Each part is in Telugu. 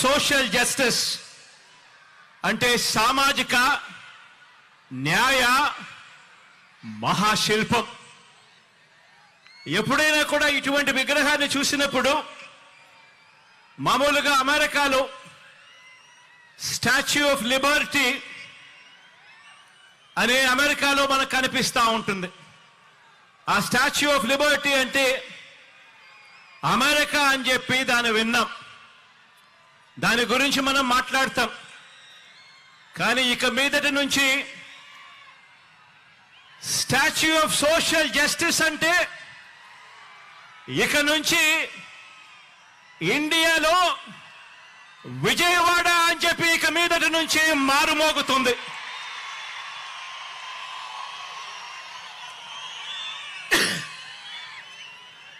సోషల్ జస్టిస్ అంటే సామాజిక న్యాయ మహాశిల్పం. ఎప్పుడైనా కూడా ఇటువంటి విగ్రహాన్ని చూసినప్పుడు మామూలుగా అమెరికాలో స్టాచ్యూ ఆఫ్ లిబర్టీ అనే అమెరికాలో మనకు కనిపిస్తూ ఉంటుంది. ఆ స్టాచ్యూ ఆఫ్ లిబర్టీ అంటే అమెరికా అని చెప్పి దాన్ని విన్నాం, దాని గురించి మనం మాట్లాడతాం. కానీ ఇక మీదటి నుంచి స్టాచ్యూ ఆఫ్ సోషల్ జస్టిస్ అంటే ఇక నుంచి ఇండియాలో విజయవాడ అని చెప్పి ఇక మీదటి నుంచి మారుమోగుతుంది.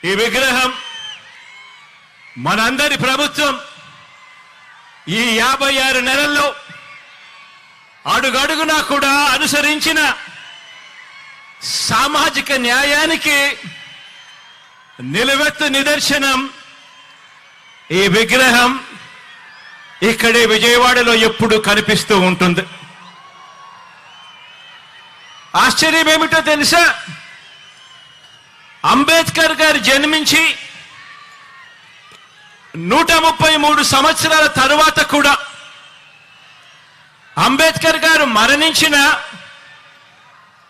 ఈ విగ్రహం మనందరి ప్రభుత్వం ఈ 56 నెలల్లో అడుగడుగునా కూడా అనుసరించిన సామాజిక న్యాయానికి నిలువెత్తు నిదర్శనం ఈ విగ్రహం ఇక్కడే విజయవాడలో ఎప్పుడు కనిపిస్తూ ఉంటుంది. ఆశ్చర్యం ఏమిటో తెలుసా? అంబేద్కర్ గారు జన్మించి 133 సంవత్సరాల తరువాత కూడా, అంబేద్కర్ గారు మరణించిన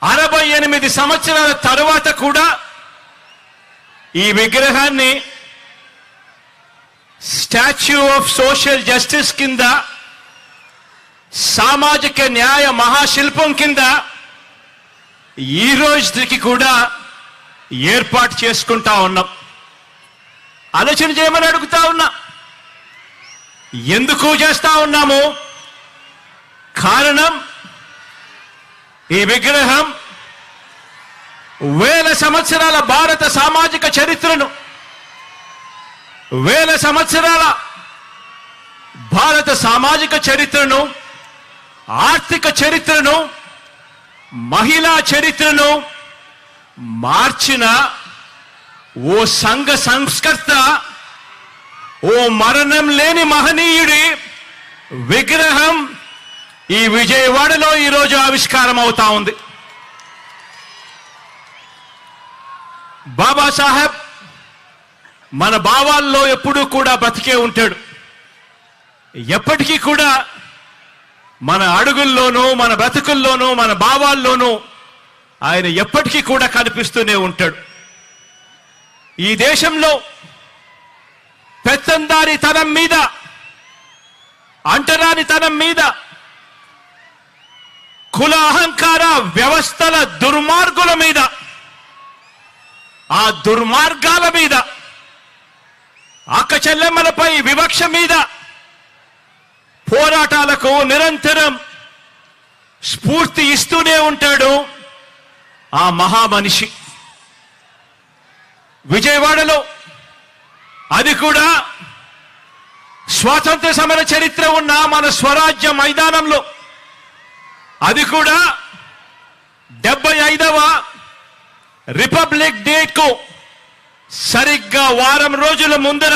68 సంవత్సరాల తరువాత కూడా ఈ విగ్రహాన్ని స్టాచ్యూ ఆఫ్ సోషల్ జస్టిస్ కింద, సామాజిక న్యాయ మహాశిల్పం కింద ఈ రోజుకి కూడా ఏర్పాటు చేసుకుంటా ఉన్నాం. ఆలోచన చేయమని అడుగుతా ఉన్నా. ఎందుకు చేస్తా ఉన్నాము? కారణం, ఈ విగ్రహం వేల సంవత్సరాల భారత సామాజిక చరిత్రను, వేల సంవత్సరాల భారత సామాజిక చరిత్రను, ఆర్థిక చరిత్రను, మహిళా చరిత్రను మార్చిన ఓ సంఘ సంస్కర్త, ఓ మరణం లేని మహనీయుడి విగ్రహం ఈ విజయవాడలో ఈరోజు ఆవిష్కారం అవుతా ఉంది. బాబాసాహెబ్ మన భావాల్లో ఎప్పుడూ కూడా బ్రతికే ఉంటాడు. ఎప్పటికీ కూడా మన అడుగుల్లోనూ, మన బ్రతుకుల్లోనూ, మన భావాల్లోనూ ఆయన ఎప్పటికీ కూడా కనిపిస్తూనే ఉంటాడు. ఈ దేశంలో పెత్తందారితనం మీద, అంటరానితనం మీద, కుల అహంకార వ్యవస్థల దుర్మార్గుల మీద, ఆ దుర్మార్గాల మీద, అక్క చెల్లెమ్మలపై వివక్ష మీద పోరాటాలకు నిరంతరం స్ఫూర్తి ఇస్తూనే ఉంటాడు ఆ మహామనిషి. విజయవాడలో, అది కూడా స్వాతంత్ర సమర చరిత్ర ఉన్న మన స్వరాజ్య మైదానంలో, అది కూడా 75వ రిపబ్లిక్ డేకు సరిగ్గా వారం రోజుల ముందర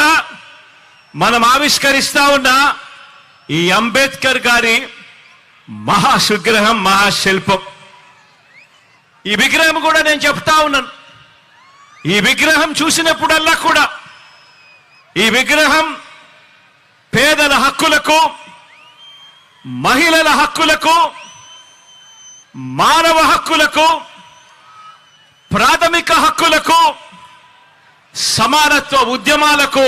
మనం ఆవిష్కరిస్తా ఉన్న ఈ అంబేద్కర్ గారి మహాసుగ్రహం, మహాశిల్పం. ఈ విగ్రహం కూడా నేను చెప్తా ఉన్నాను, ఈ విగ్రహం చూసినప్పుడల్లా కూడా ఈ విగ్రహం పేదల హక్కులకు, మహిళల హక్కులకు, మానవ హక్కులకు, ప్రాథమిక హక్కులకు, సమానత్వ ఉద్యమాలకు,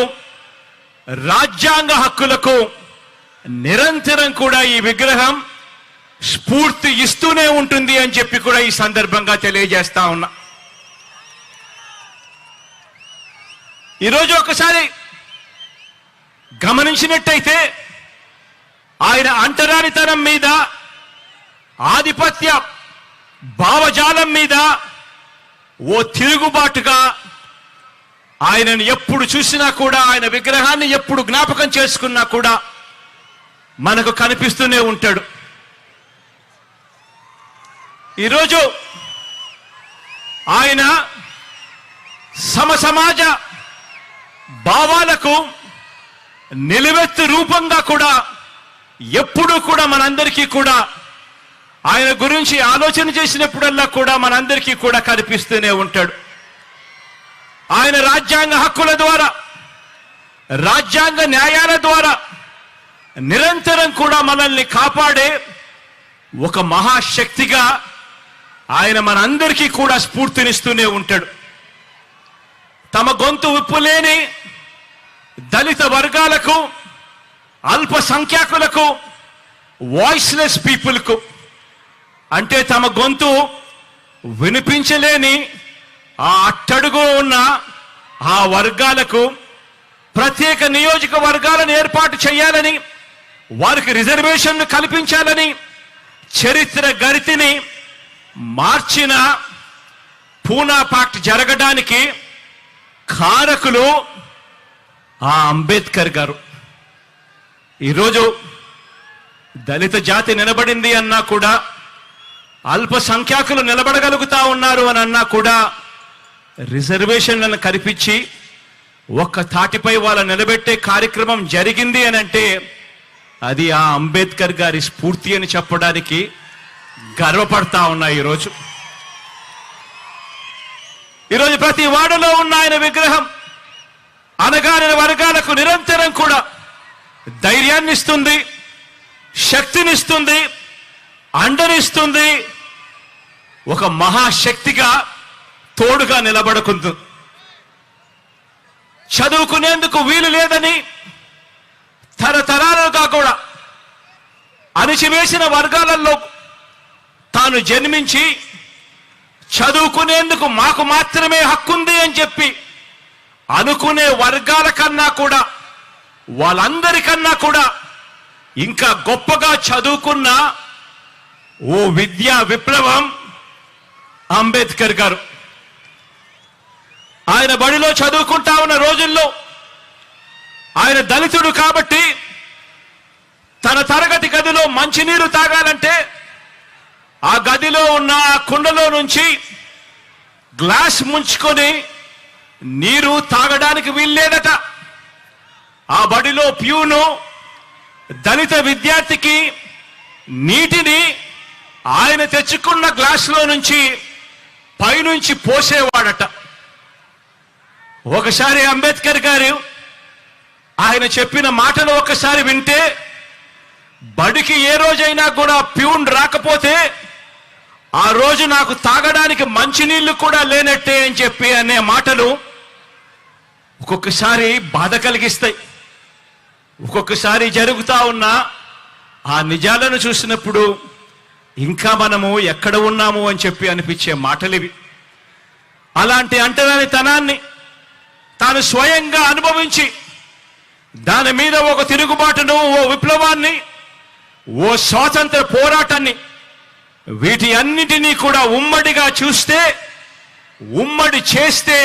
రాజ్యాంగ హక్కులకు నిరంతరం కూడా ఈ విగ్రహం స్ఫూర్తి ఇస్తూనే ఉంటుంది అని చెప్పి కూడా ఈ సందర్భంగా తెలియజేస్తా ఉన్నా. ఈరోజు ఒకసారి గమనించినట్టయితే ఆయన అంటరానితనం మీద, ఆధిపత్య భావజాలం మీద ఓ తిరుగుబాటుగా ఆయనను ఎప్పుడు చూసినా కూడా, ఆయన విగ్రహాన్ని ఎప్పుడు జ్ఞాపకం చేసుకున్నా కూడా మనకు కనిపిస్తూనే ఉంటాడు. ఈరోజు ఆయన సమసమాజ భావాలకు నిలువెత్తు రూపంగా కూడా ఎప్పుడూ కూడా మనందరికీ కూడా ఆయన గురించి ఆలోచన చేసినప్పుడల్లా కూడా మనందరికీ కూడా కనిపిస్తూనే ఉంటాడు. ఆయన రాజ్యాంగ హక్కుల ద్వారా, రాజ్యాంగ న్యాయాల ద్వారా నిరంతరం కూడా మనల్ని కాపాడే ఒక మహాశక్తిగా ఆయన మనందరికీ కూడా స్ఫూర్తినిస్తూనే ఉంటాడు. తమ గొంతు విప్పులేని దళిత వర్గాలకు, అల్పసంఖ్యాకులకు, వాయిస్లెస్ పీపుల్కు, అంటే తమ గొంతు వినిపించలేని ఆ అట్టడుగు ఉన్న ఆ వర్గాలకు ప్రత్యేక నియోజకవర్గాలను ఏర్పాటు చేయాలని, వారికి రిజర్వేషన్లు కల్పించాలని చరిత్ర గరితిని మార్చిన పూనా పాక్ట్ జరగడానికి కారకులు ఆ అంబేద్కర్ గారు. ఈరోజు దళిత జాతి నిలబడింది అన్నా కూడా, అల్పసంఖ్యాకులు నిలబడగలుగుతా ఉన్నారు అని అన్నా కూడా, రిజర్వేషన్లను కల్పించి ఒక్క తాటిపై వాళ్ళ నిలబెట్టే కార్యక్రమం జరిగింది అని అంటే అది ఆ అంబేద్కర్ గారి స్ఫూర్తి అని చెప్పడానికి గర్వపడతా ఉన్నా. ఈరోజు ప్రతి వాడలో ఉన్న ఆయన విగ్రహం అణగారిన వర్గాలకు నిరంతరం కూడా ధైర్యాన్ని ఇస్తుంది, శక్తినిస్తుంది, అండనిస్తుంది, ఒక మహాశక్తిగా తోడుగా నిలబడుకుంది. చదువుకునేందుకు వీలు లేదని తరతరాలుగా కూడా అణిచివేసిన వర్గాలలో తాను జన్మించి చదువుకునేందుకు మాకు మాత్రమే హక్కుంది అని చెప్పి అనుకునే వర్గాల కన్నా కూడా, వాళ్ళందరికన్నా కూడా ఇంకా గొప్పగా చదువుకున్న ఓ విద్యా విప్లవం అంబేద్కర్ గారు. ఆయన బడిలో చదువుకుంటా ఉన్న రోజుల్లో ఆయన దళితుడు కాబట్టి తన తరగతి గదిలో మంచినీరు తాగాలంటే ఆ గదిలో ఉన్న కుండలో నుంచి గ్లాస్ ముంచుకొని నీరు తాగడానికి వీల్లేదట. ఆ బడిలో ప్యూను దళిత విద్యార్థికి నీటిని ఆయన తెచ్చుకున్న గ్లాసులో నుంచి పైనుంచి పోసేవాడట. ఒకసారి అంబేద్కర్ గారు ఆయన చెప్పిన మాటలు ఒకసారి వింటే, బడికి ఏ రోజైనా కూడా ప్యూన్ రాకపోతే ఆ రోజు నాకు తాగడానికి మంచినీళ్లు కూడా లేనట్టే అని చెప్పి అనే మాటలు ఒక్కొక్కసారి బాధ కలిగిస్తాయి. ఒక్కొక్కసారి జరుగుతా ఉన్న ఆ నిజాలను చూసినప్పుడు ఇంకా మనము ఎక్కడ ఉన్నాము అని చెప్పి అనిపించే మాటలివి. అలాంటి అంటరానితనాన్ని తాను స్వయంగా అనుభవించి దాని మీద ఒక తిరుగుబాటును, ఓ విప్లవాన్ని, ఓ స్వాతంత్ర పోరాటాన్ని, వీటి అన్నిటినీ కూడా ఉమ్మడిగా చూస్తే, ఉమ్మడి చేస్తే